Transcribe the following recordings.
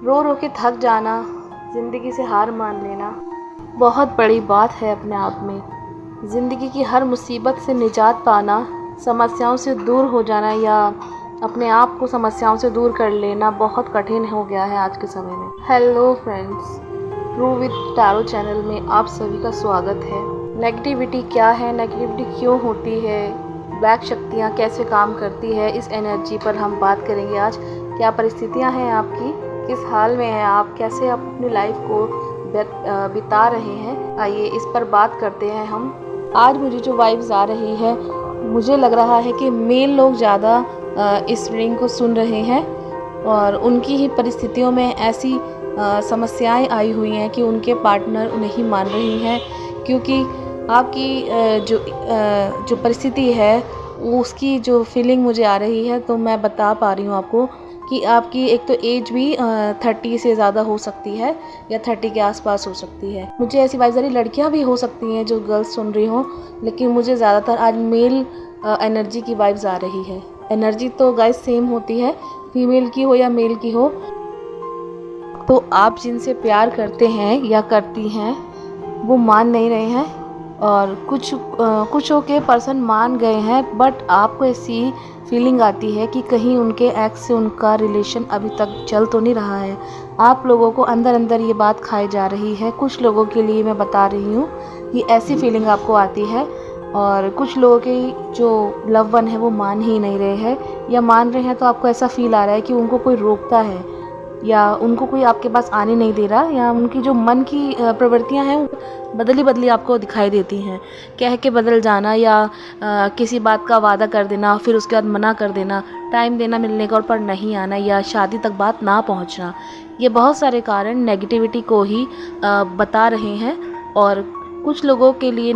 रो रो के थक जाना, ज़िंदगी से हार मान लेना बहुत बड़ी बात है अपने आप में। ज़िंदगी की हर मुसीबत से निजात पाना, समस्याओं से दूर हो जाना या अपने आप को समस्याओं से दूर कर लेना बहुत कठिन हो गया है आज के समय में। Hello friends, true with tarot channel में आप सभी का स्वागत है। नेगेटिविटी क्या है, नेगेटिविटी क्यों होती है, ब्लैक शक्तियाँ कैसे काम करती है, इस एनर्जी पर हम बात करेंगे आज। क्या परिस्थितियाँ हैं आपकी, किस हाल में हैं आप, कैसे आप अपनी लाइफ को बिता रहे हैं, आइए इस पर बात करते हैं हम। आज मुझे जो वाइब्स आ रही है, मुझे लग रहा है कि मेल लोग ज़्यादा इस रीडिंग को सुन रहे हैं और उनकी ही परिस्थितियों में ऐसी समस्याएं आई हुई हैं कि उनके पार्टनर उन्हें ही मान रही हैं, क्योंकि आपकी जो परिस्थिति है उसकी जो फीलिंग मुझे आ रही है, तो मैं बता पा रही हूँ आपको कि आपकी एक तो एज भी 30 से ज़्यादा हो सकती है या 30 के आसपास हो सकती है। मुझे ऐसी वाइब्स आ रही, लड़कियाँ भी हो सकती हैं जो गर्ल्स सुन रही हों, लेकिन मुझे ज़्यादातर आज मेल एनर्जी की वाइब्स आ रही है। एनर्जी तो गाइस सेम होती है, फीमेल की हो या मेल की हो। तो आप जिनसे प्यार करते हैं या करती हैं वो मान नहीं रहे हैं, और कुछ के पर्सन मान गए हैं, बट आपको ऐसी फीलिंग आती है कि कहीं उनके एक्स से उनका रिलेशन अभी तक चल तो नहीं रहा है। आप लोगों को अंदर अंदर ये बात खाई जा रही है। कुछ लोगों के लिए मैं बता रही हूँ कि ऐसी फीलिंग आपको आती है, और कुछ लोगों के जो लव वन है वो मान ही नहीं रहे हैं, या मान रहे हैं तो आपको ऐसा फील आ रहा है कि उनको कोई रोकता है या उनको कोई आपके पास आने नहीं दे रहा, या उनकी जो मन की प्रवृत्तियां हैं बदली बदली आपको दिखाई देती हैं। कह के बदल जाना या किसी बात का वादा कर देना, फिर उसके बाद मना कर देना, टाइम देना मिलने का और पर नहीं आना, या शादी तक बात ना पहुंचना। ये बहुत सारे कारण नेगेटिविटी को ही बता रहे हैं। और कुछ लोगों के लिए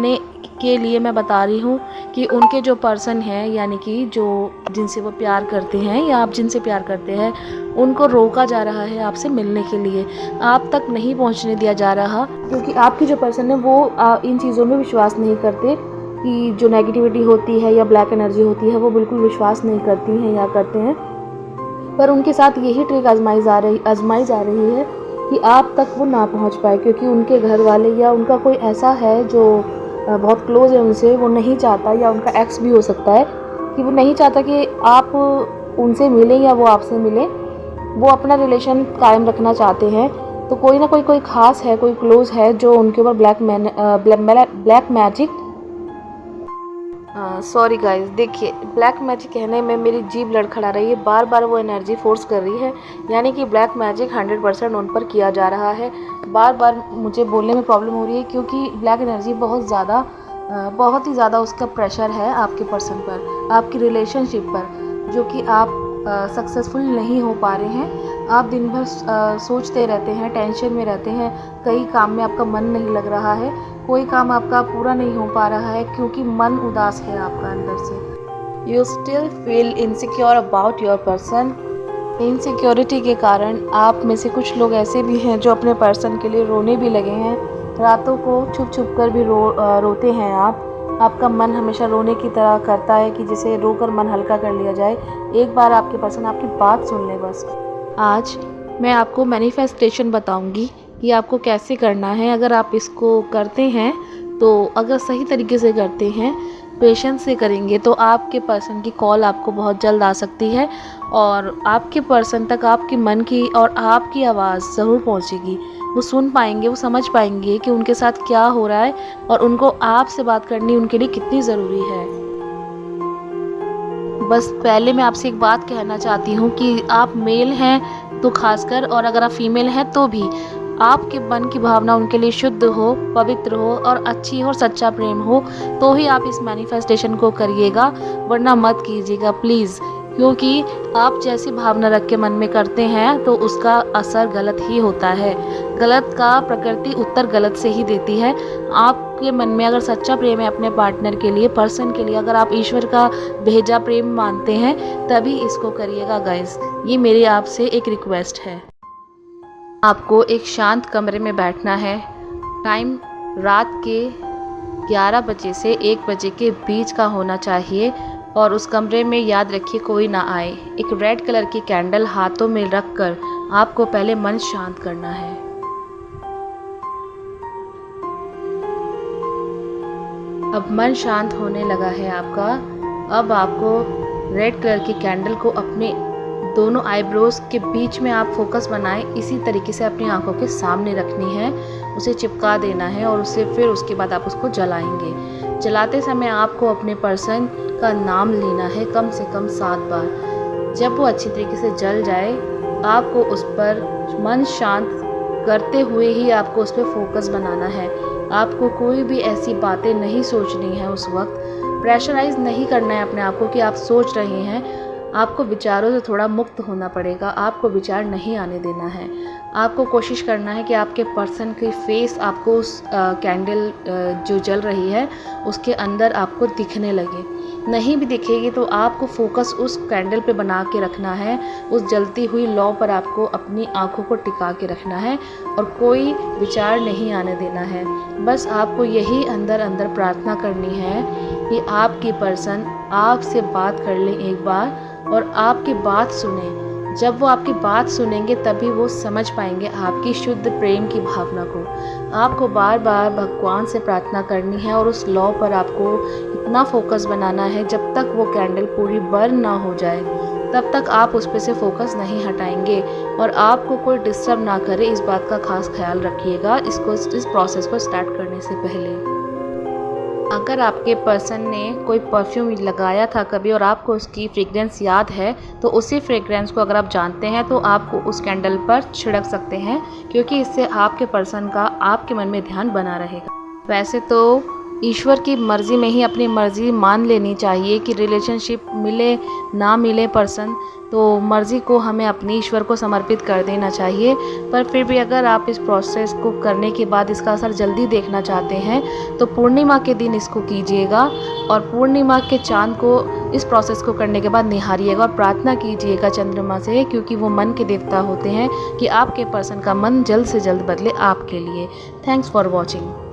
मैं बता रही हूँ कि उनके जो पर्सन हैं, यानी कि जो जिनसे वो प्यार करते हैं या आप जिनसे प्यार करते हैं, उनको रोका जा रहा है आपसे मिलने के लिए, आप तक नहीं पहुंचने दिया जा रहा, क्योंकि आपकी जो पर्सन है वो इन चीज़ों में विश्वास नहीं करते कि जो नेगेटिविटी होती है या ब्लैक एनर्जी होती है वो बिल्कुल विश्वास नहीं करती हैं या करते हैं। पर उनके साथ यही ट्रिक आजमाई जा रही है कि आप तक वो ना पहुंच पाए, क्योंकि उनके घर वाले या उनका कोई ऐसा है जो बहुत क्लोज है उनसे, वो नहीं चाहता, या उनका एक्स भी हो सकता है कि वो नहीं चाहता कि आप उनसे मिलें या वो आपसे मिलें। वो अपना रिलेशन कायम रखना चाहते हैं। तो कोई ना कोई ख़ास है, कोई क्लोज है जो उनके ऊपर ब्लैक मैजिक सॉरी गाइस, देखिए ब्लैक मैजिक कहने में मेरी जीभ लड़खड़ा रही है, बार बार वो एनर्जी फोर्स कर रही है, यानी कि ब्लैक मैजिक 100% उन पर किया जा रहा है। बार बार मुझे बोलने में प्रॉब्लम हो रही है, क्योंकि ब्लैक एनर्जी बहुत ही ज़्यादा उसका प्रेशर है आपके पर्सन पर, आपकी रिलेशनशिप पर, जो कि आप सक्सेसफुल नहीं हो पा रहे हैं। आप दिन भर सोचते रहते हैं, टेंशन में रहते हैं, कई काम में आपका मन नहीं लग रहा है, कोई काम आपका पूरा नहीं हो पा रहा है, क्योंकि मन उदास है आपका अंदर से। You still feel insecure about your person. Insecurity के कारण आप में से कुछ लोग ऐसे भी हैं जो अपने पर्सन के लिए रोने भी लगे हैं। रातों को छुप छुप कर भी रोते हैं आपका मन हमेशा रोने की तरह करता है कि जिसे रोकर मन हल्का कर लिया जाए। एक बार आपके पर्सन आपकी बात सुन ले बस। आज मैं आपको मैनिफेस्टेशन बताऊंगी कि आपको कैसे करना है। अगर आप इसको करते हैं, तो अगर सही तरीके से करते हैं, पेशेंस से करेंगे, तो आपके पर्सन की कॉल आपको बहुत जल्द आ सकती है, और आपके पर्सन तक आपके मन की और आपकी आवाज़ ज़रूर पहुंचेगी। वो सुन पाएंगे, वो समझ पाएंगे कि उनके साथ क्या हो रहा है और उनको आपसे बात करनी उनके लिए कितनी ज़रूरी है। बस पहले मैं आपसे एक बात कहना चाहती हूँ कि आप मेल हैं तो खासकर, और अगर आप फीमेल हैं तो भी, आपके मन की भावना उनके लिए शुद्ध हो, पवित्र हो और अच्छी हो और सच्चा प्रेम हो, तो ही आप इस मैनिफेस्टेशन को करिएगा, वरना मत कीजिएगा प्लीज़। क्योंकि आप जैसी भावना रख के मन में करते हैं तो उसका असर गलत ही होता है। गलत का प्रकृति उत्तर गलत से ही देती है। आपके मन में अगर सच्चा प्रेम है अपने पार्टनर के लिए, पर्सन के लिए, अगर आप ईश्वर का भेजा प्रेम मानते हैं, तभी इसको करिएगा गाइस। ये मेरी आपसे एक रिक्वेस्ट है। आपको एक शांत कमरे में बैठना है। टाइम रात के 11 बजे से 1 बजे के बीच का होना चाहिए, और उस कमरे में याद रखिए कोई ना आए। एक रेड कलर की कैंडल हाथों में रखकर आपको पहले मन शांत करना है। अब मन शांत होने लगा है आपका। अब आपको रेड कलर की कैंडल को अपने दोनों आईब्रोज के बीच में आप फोकस बनाएं। इसी तरीके से अपनी आंखों के सामने रखनी है, उसे चिपका देना है और फिर उसके बाद आप उसको जलाएंगे। जलाते समय आपको अपने पर्सन का नाम लेना है कम से कम 7 बार। जब वो अच्छी तरीके से जल जाए, आपको उस पर मन शांत करते हुए ही आपको उस पर फोकस बनाना है। आपको कोई भी ऐसी बातें नहीं सोचनी है उस वक्त। प्रेशराइज नहीं करना है अपने आप को कि आप सोच रहे हैं। आपको विचारों से थोड़ा मुक्त होना पड़ेगा। आपको विचार नहीं आने देना है। आपको कोशिश करना है कि आपके पर्सन की फेस आपको उस कैंडल जो जल रही है उसके अंदर आपको दिखने लगे। नहीं भी दिखेगी तो आपको फोकस उस कैंडल पे बना के रखना है। उस जलती हुई लौ पर आपको अपनी आंखों को टिका के रखना है और कोई विचार नहीं आने देना है। बस आपको यही अंदर अंदर प्रार्थना करनी है कि आपकी पर्सन आपसे बात कर ले एक बार और आपकी बात सुने। जब वो आपकी बात सुनेंगे तभी वो समझ पाएंगे आपकी शुद्ध प्रेम की भावना को। आपको बार बार भगवान से प्रार्थना करनी है और उस लौ पर आपको इतना फोकस बनाना है जब तक वो कैंडल पूरी बर्न ना हो जाए, तब तक आप उस पे से फोकस नहीं हटाएंगे। और आपको कोई डिस्टर्ब ना करे, इस बात का खास ख्याल रखिएगा इस प्रोसेस को स्टार्ट करने से पहले। अगर आपके पर्सन ने कोई परफ्यूम लगाया था कभी और आपको उसकी फ्रेग्रेंस याद है, तो उसी फ्रेग्रेंस को अगर आप जानते हैं तो आपको उस कैंडल पर छिड़क सकते हैं, क्योंकि इससे आपके पर्सन का आपके मन में ध्यान बना रहेगा। वैसे तो ईश्वर की मर्ज़ी में ही अपनी मर्ज़ी मान लेनी चाहिए कि रिलेशनशिप मिले ना मिले पर्सन, तो मर्ज़ी को हमें अपनी ईश्वर को समर्पित कर देना चाहिए। पर फिर भी अगर आप इस प्रोसेस को करने के बाद इसका असर जल्दी देखना चाहते हैं तो पूर्णिमा के दिन इसको कीजिएगा और पूर्णिमा के चाँद को इस प्रोसेस को करने के बाद निहारिएगा और प्रार्थना कीजिएगा चंद्रमा से, क्योंकि वो मन के देवता होते हैं, कि आपके पर्सन का मन जल्द से जल्द बदले आपके लिए। Thanks for watching.